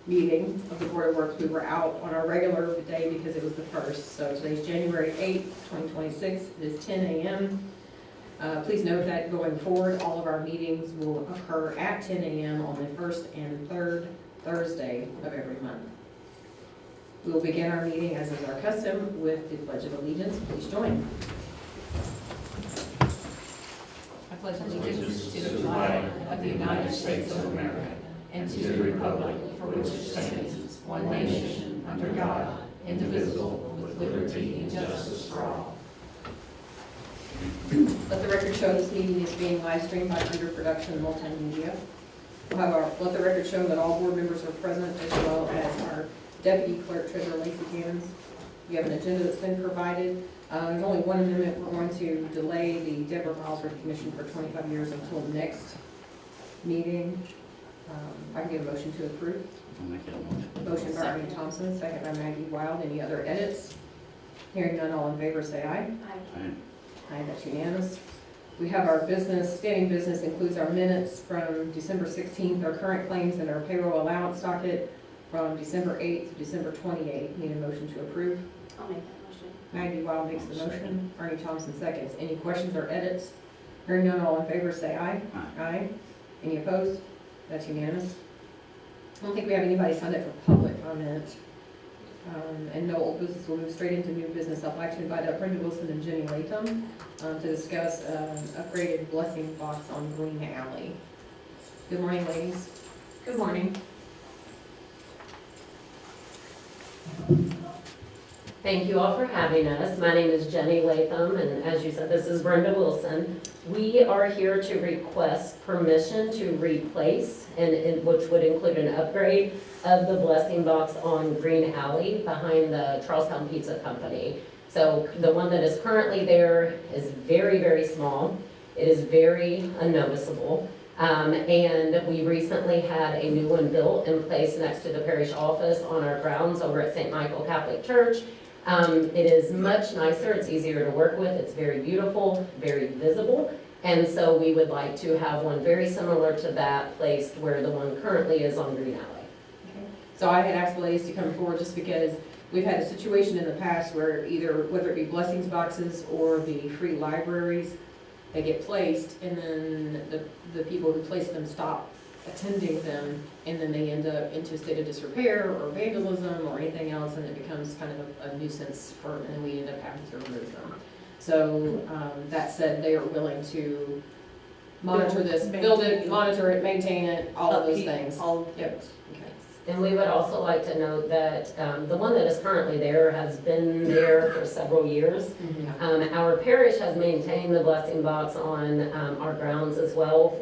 meeting of the Board of Works. We were out on our regular day because it was the first. So today's January 8th, 2026. It is 10 a.m. Please note that going forward, all of our meetings will occur at 10 a.m. on the first and third Thursday of every month. We will begin our meeting, as is our custom, with the Pledge of Allegiance. Please join. I pledge allegiance to the flag of the United States of America and to the republic for which it stands, one nation, under God, indivisible, with liberty and justice for all. Let the record show this meeting is being live streamed by Under Production Multimedia. We'll have let the record show that all board members are present, as well as our Deputy Clerk Treasurer Lacey Cannons. We have an agenda that's been provided. There's only one amendment. We're going to delay the Deborah Miles Commission for 25 years until next meeting. I can get a motion to approve. I'll make that motion. Motion by Ernie Thompson, second by Maggie Wild. Any other edits? Hearing none, all in favor say aye. Aye. Aye, that's unanimous. We have our business, standing business includes our minutes from December 16th, our current claims and our payroll allowance docket from December 8th to December 28th. Need a motion to approve. I'll make that motion. Maggie Wild makes the motion. Ernie Thompson seconds. Any questions or edits? Hearing none, all in favor say aye. Aye. Aye. Any opposed? That's unanimous. I don't think we have anybody signed up for public comment. And no old business. Will move straight into new business. I'd like to invite up Brenda Wilson and Jenny Latham to discuss upgraded blessing box on Green Alley. Good morning, ladies. Good morning. Thank you all for having us. My name is Jenny Latham, and as you said, this is Brenda Wilson. We are here to request permission to replace, which would include an upgrade of the blessing box on Green Alley behind the Charlestown Pizza Company. So the one that is currently there is very, very small. It is very unnoticeable. And we recently had a new one built and placed next to the parish office on our grounds over at St. Michael Catholic Church. It is much nicer, it's easier to work with, it's very beautiful, very visible. And so we would like to have one very similar to that placed where the one currently is on Green Alley. Okay. So I had asked the ladies to come forward just because we've had a situation in the past where either, whether it be blessings boxes or the free libraries, they get placed and then the people who place them stop attending them, and then they end up into a state of disrepair or vandalism or anything else, and it becomes kind of a nuisance and we end up having to remove them. So that said, they are willing to monitor this, build it, monitor it, maintain it, all of those things. Yep. Okay. And we would also like to note that the one that is currently there has been there for several years. Our parish has maintained the blessing box on our grounds as well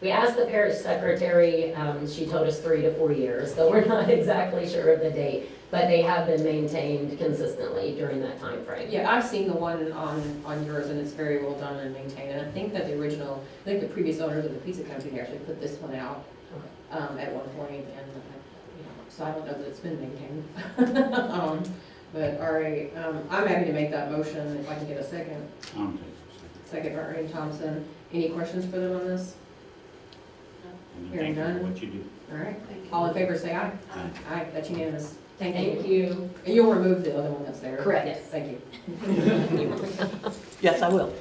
we asked the parish secretary, she told us 3 to 4 years, so we're not exactly sure of the date, but they have been maintained consistently during that time frame. Yeah, I've seen the one on yours, and it's very well done and maintained, and I think that the previous owners of the pizza company actually put this one out at one point, and so I don't know that it's been maintained. But all right, I'm happy to make that motion if I can get a second. I'll take a Second by Ernie Thompson. Any questions for them on this? second. Hearing Thank you for none. what you do. All right, Thank you. all in favor say aye. Aye. Aye, that's unanimous. Thank Thank you. you. And you'll remove the other one that's there? Correct. Yes, thank you. Yes, I will.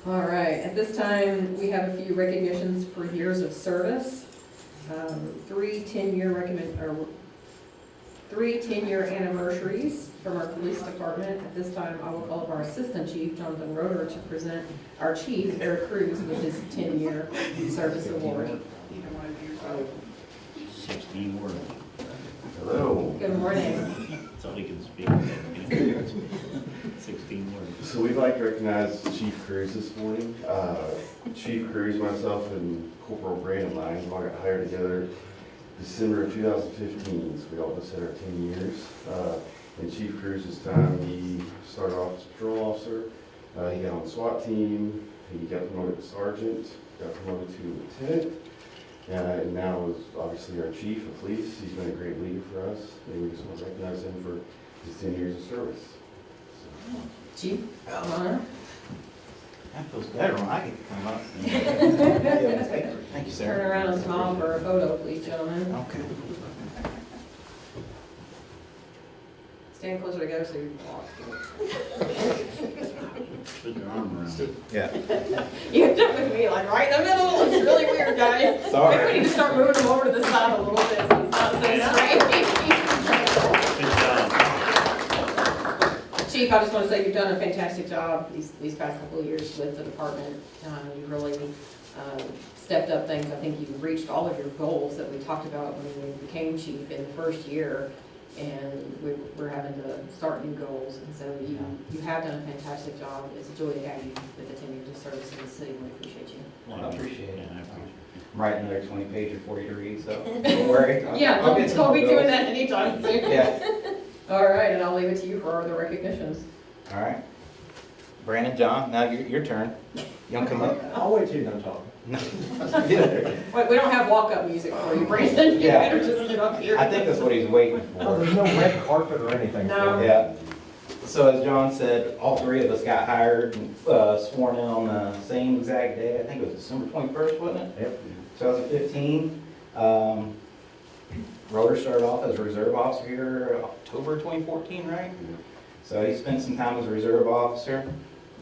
All right, at this time, we have a few recognitions for years of service. 3 10-year anniversaries from our police department. At this time, I will call up our Assistant Chief, Jonathan Roeder, to present our Chief, Eric Cruz, with his 10-year service award. 16 words. Hello. Good morning. That's all he can speak. 16 words. So we'd like to recognize Chief Cruz this morning. Chief Cruz, myself, and Corporal Brandon Lyons all got hired together December of 2015. So we all just had our 10 years. In Chief Cruz's time, he started off as a patrol officer. He got on the SWAT team. He got promoted to sergeant, got promoted to lieutenant. And now is obviously our chief of police. He's been a great leader for us, and we just want to recognize him for his 10 years of service. Chief, honor. That feels better when I get to come up. Yeah, thank you, Turn sir. around and smile for a photo, please, gentlemen. Okay. Stand closer together so you can walk. Put your arm around it. Yeah. You jump with me like right in the middle. It's really weird, guys. Sorry. Maybe we need to start moving them over to the side a little bit so it's not so straight. Good job. Chief, I just want to say you've done a fantastic job these past couple of years with the department. You've really stepped up things. I think you've reached all of your goals that we talked about when you became chief in the first year. And we're having to start new goals. And so you have done a fantastic job. It's a joy to have you with the 10 years of service in the city. We appreciate you. Well, I appreciate it. Yeah, I appreciate it. I'm writing another 20-pager for you to read, so don't worry. Yeah, I'll get don't some be of doing those. that anytime soon. Yeah. All right, and I'll leave it to you for the recognitions. All right. Brandon, John, now your turn. You want to come up? I'll wait till you're done talking. No. Wait, we don't have walk-up music for you, Brandon. You Yeah. better just get up here. I think that's what he's waiting Oh, for. there's no red carpet or anything. No. Yeah. So as John said, all three of us got hired and sworn in on the same exact day. I think it was December 21st, wasn't it? Yep. 2015. Roder started off as a reserve officer here October 2014, right? So he spent some time as a reserve officer.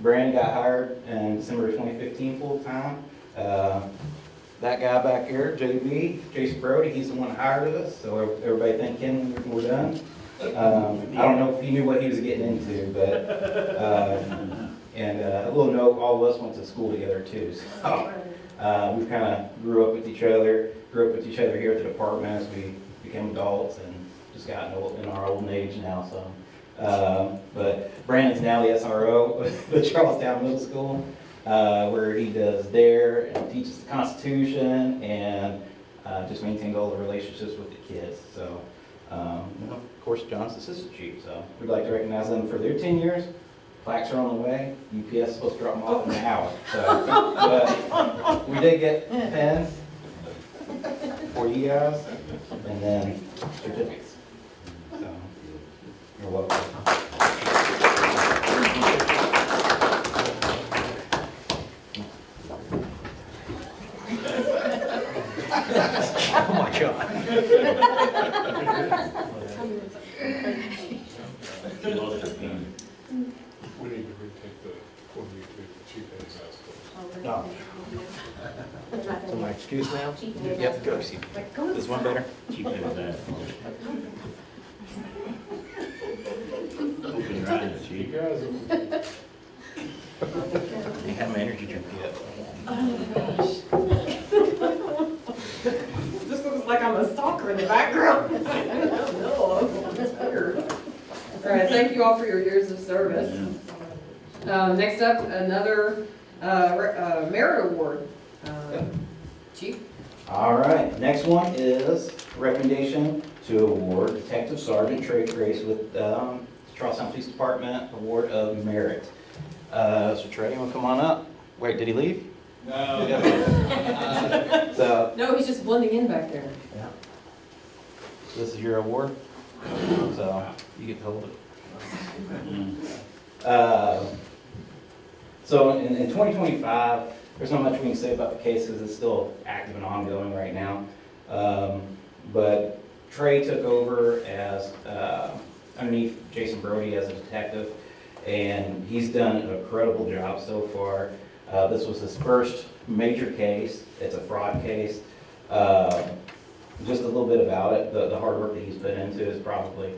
Brandon got hired in December 2015 full-time. That guy back here, JB, Jason Brody, he's the one that hired us, so everybody thinking we're done. I don't know if he knew what he was getting into, but, and a little note, all of us went to school together too, so we kind of grew up with each other here at the department as we became adults and just got in our old age now, so. But Brandon's now the SRO at the Charlestown Middle School, where he does DARE and teaches the Constitution and just maintains all the relationships with the kids. So, and of course, John's the assistant chief, so we'd like to recognize them for their 10 years. Plaques are on the way. UPS is supposed to drop them off in an hour. So, but we did get pens for you guys, and then certificates. So, you're welcome. Oh my God. You lost your pen. We need to retake the, when we take the chief has asked. No. So my excuse now? Yep, go see. This one better? Keep it at that. Open your eyes, You chief. guys, Ain't had my energy drink yet. This looks like I'm a stalker in the background. No, that's weird. All right, thank you all for your years of service. Next up, another merit award. Chief? All right, next one is recommendation to award Detective Sergeant Trey Grace with Charlestown Police Department Award of Merit. So Trey, you want to come on up? Wait, did he leave? no, So No, he's just blending in back there. this is your award. So you get to hold it. Mm. So in 2025, there's not much we can say about the case because it's still active and ongoing right now. But Trey took over as underneath Jason Brody as a detective, and he's done an incredible job so far. This was his first major case. It's a fraud case. Just a little bit about it, the hard work that he's put into is probably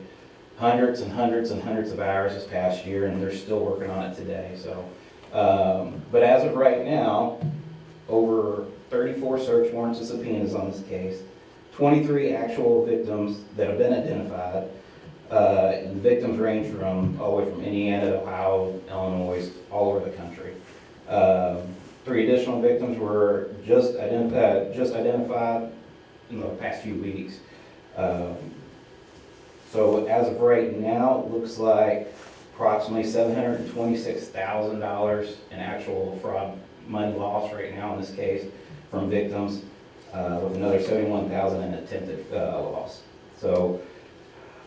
hundreds and hundreds and hundreds of hours this past year, and they're still working on it today. So, but as of right now, over 34 search warrants and subpoenas on this case, 23 actual victims that have been identified. And victims range from all the way from Indiana to Ohio, Illinois, all over the country. 3 additional victims were just identified in the past few weeks. So as of right now, it looks like approximately $726,000 in actual fraud money lost right now in this case from victims, with another $71,000 in attempted loss. So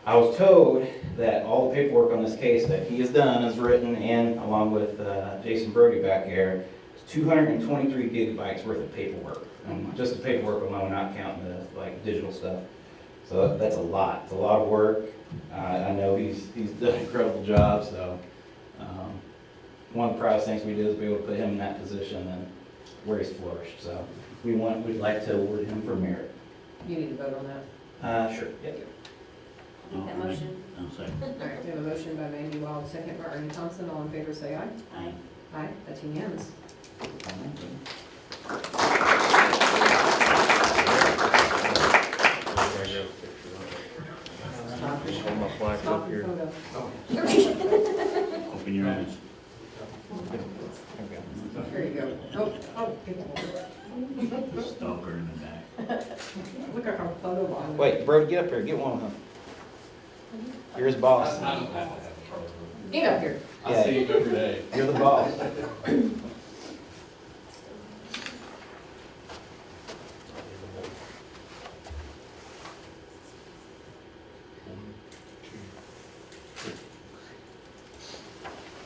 I was told that all the paperwork on this case that he has done is written in, along with Jason Brody back here, 223 gigabytes worth of paperwork. Just the paperwork alone, not counting the digital stuff. So that's a lot. It's a lot of work. I know he's done an incredible job. So one of the proudest things we did is be able to put him in that position and where he's flourished. So we'd like to award him for merit. You need to vote on that. Sure. Yeah. Make that motion. I'll second. All right, we have a motion by Mandy Wild, second by Ernie Thompson. All in favor, say aye. Aye. Aye, that's unanimous. Hold my flag Stop up the here. photo. Open your eyes. There you go. Oh, get that. Stalker in the back. Look at our photo bomb. Wait, Brody, get up here. Get one of them. You're his boss. Get up here. I see you every day. You're the boss.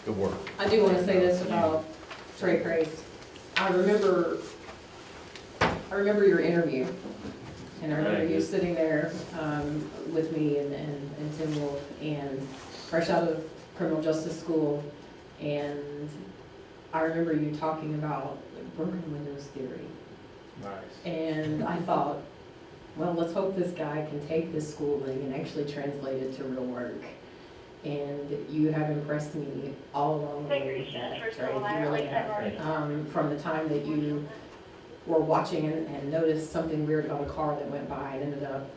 Good work. I do want to say this about Trey Price. I remember your interview, and I remember you sitting there with me and Tim Wolf, and fresh out of criminal justice school, and I remember you talking about broken windows theory. Nice. And I thought, well, let's hope this guy can take this schooling and actually translate it to real work. And you have impressed me all along the way with that, Trey. You really have. From the time that you were watching and noticed something weird about a car that went by and ended up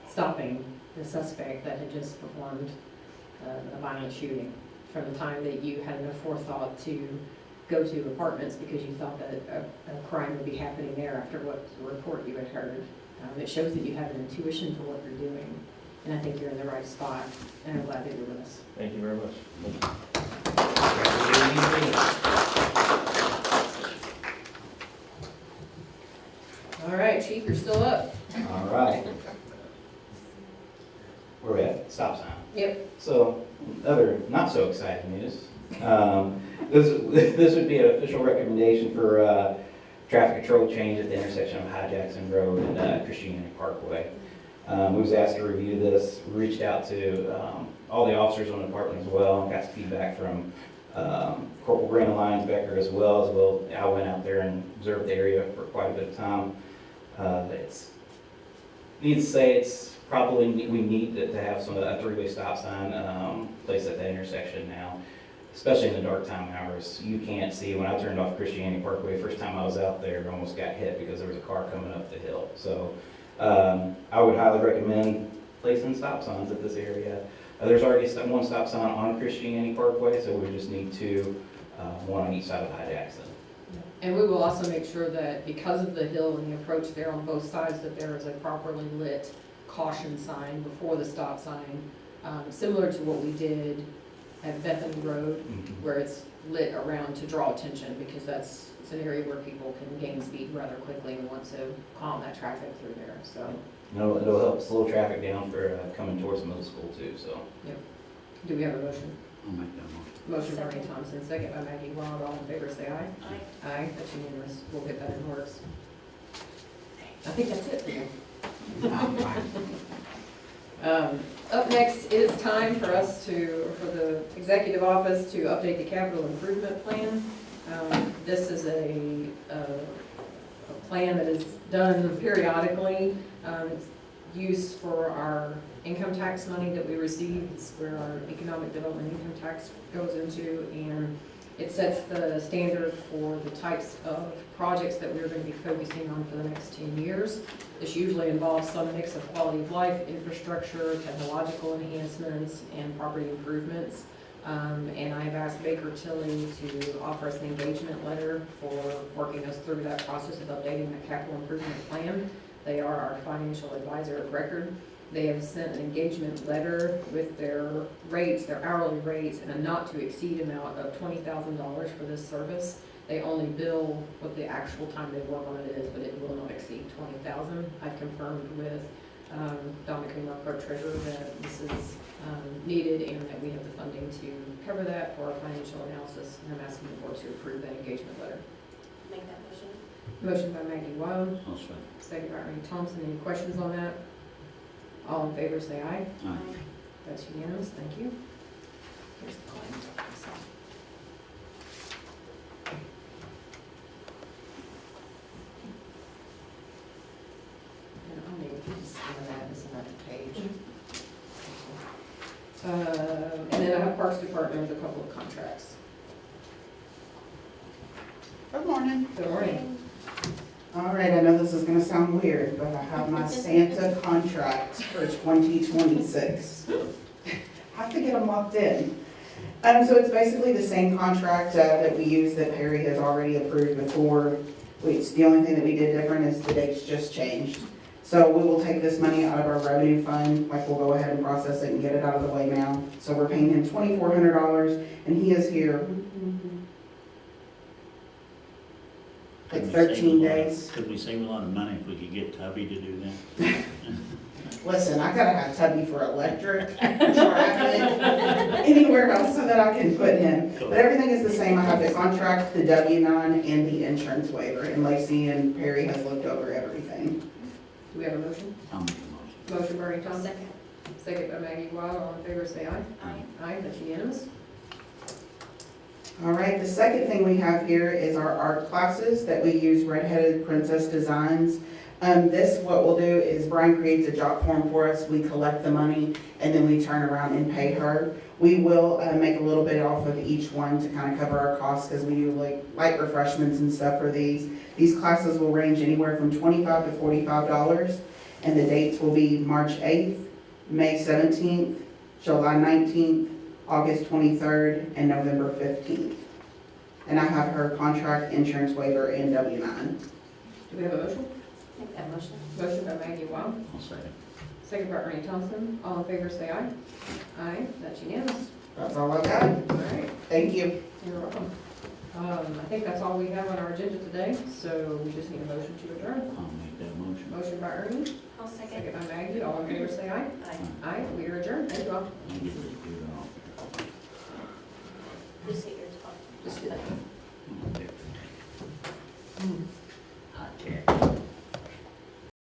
stopping the suspect that had just performed a violent shooting. From the time that you had enough forethought to go to apartments because you thought that a crime would be happening there after what report you had heard. It shows that you have an intuition for what you're doing. And I think you're in the right spot, and I'm glad that you're with us. Thank you very much. All right, Chief, you're still up. All right. Where we at? Stop sign. Yep. So, other not so exciting news. This would be an official recommendation for traffic control change at the intersection of High Jackson Road and Christianity Parkway. We was asked to review this. We reached out to all the officers on the department as well, and got some feedback from Corporal Brandon Linesbecker as well. I went out there and observed the area for quite a bit of time. Needs to say it's probably, we need to have a three-way stop sign placed at that intersection now, especially in the dark time hours. You can't see. When I turned off Christianity Parkway, first time I was out there, I almost got hit because there was a car coming up the hill. So I would highly recommend placing stop signs at this area. There's already one stop sign on Christianity Parkway, so we just need two, one on each side of High Jackson. And we will also make sure that because of the hill and the approach there on both sides, that there is a properly lit caution sign before the stop sign, similar to what we did at Bethany Road, where it's lit around to draw attention, because it's an area where people can gain speed rather quickly and want to calm that traffic through there, so. It'll help slow traffic down for coming towards the middle school too, so. Do we have a motion? I'll make that motion. Motion by Ernie Thompson, second by Maggie Wild. All in favor, say aye. Aye. Aye, that's unanimous. We'll get that in the works. I think that's it for you. Up next is time for the executive office to update the capital improvement plan. This is a plan that is done periodically. It's used for our income tax money that we receive. It's where our economic development income tax goes into, and it sets the standard for the types of projects that we're going to be focusing on for the next 10 years. This usually involves some mix of quality of life, infrastructure, technological enhancements, and property improvements. And I've asked Baker Tilly to offer us an engagement letter for working us through that process of updating the capital improvement plan. They are our financial advisor of record. They have sent an engagement letter with their rates, their hourly rates, and a not to exceed amount of $20,000 for this service. They only bill what the actual time they work on it is, but it will not exceed $20,000. I've confirmed with Donna Kumar, our treasurer, that this is needed and that we have the funding to cover that for our financial analysis. And I'm asking the board to approve that engagement letter. Make that motion. Motion by Maggie Wild, I'll second. second by Ernie Thompson. Any questions on that? All in favor, say aye. Aye. That's unanimous, thank you. Here's the claim. And I'll need to scan that, this is another page. And then I have Parks Department with a couple of contracts. Good morning. Good morning. All right, I know this is gonna sound weird, but I have my Santa contracts for 2026. Have to get them locked in. So it's basically the same contract that we used that Perry has already approved before. The only thing that we did different is the dates just changed. So we will take this money out of our revenue fund, like we'll go ahead and process it and get it out of the way now. So we're paying him $2,400 and he is here like 13 days. Could we save a lot of money if we could get Tubby to do that? Listen, I gotta have Tubby for electric, traffic, anywhere else so that I can put him. But everything is the same. I have the contract, the W-9, and the insurance waiver. And Lacey and Perry has looked over everything. Do we have a motion? I'll make a motion. Motion by Ernie Thompson, Second. second by Maggie Wild. All in favor, say aye. Aye. Aye, that's unanimous. All right, the second thing we have here is our art classes that we use Redheaded Princess Designs. What we'll do is Brian creates a job form for us, we collect the money, and then we turn around and pay her. We will make a little bit off of each one to kind of cover our costs, because we do like light refreshments and stuff for these. These classes will range anywhere from $25 to $45, and the dates will be March 8th, May 17th, July 19th, August 23rd, and November 15th. And I have her contract, insurance waiver, and W-9. Do we have a motion? Make that motion. Motion by Maggie Wild, I'll second. second by Ernie Thompson. All in favor, say aye. Aye, that's unanimous. That's all I got. All right, Thank you. you're welcome. I think that's all we have on our agenda today, so we just need a motion to adjourn. I'll make that motion. Motion by Ernie, I'll second. second by Maggie. All in favor, say aye. Aye. Aye, we are adjourned. Thank you all. I'll get this dude on.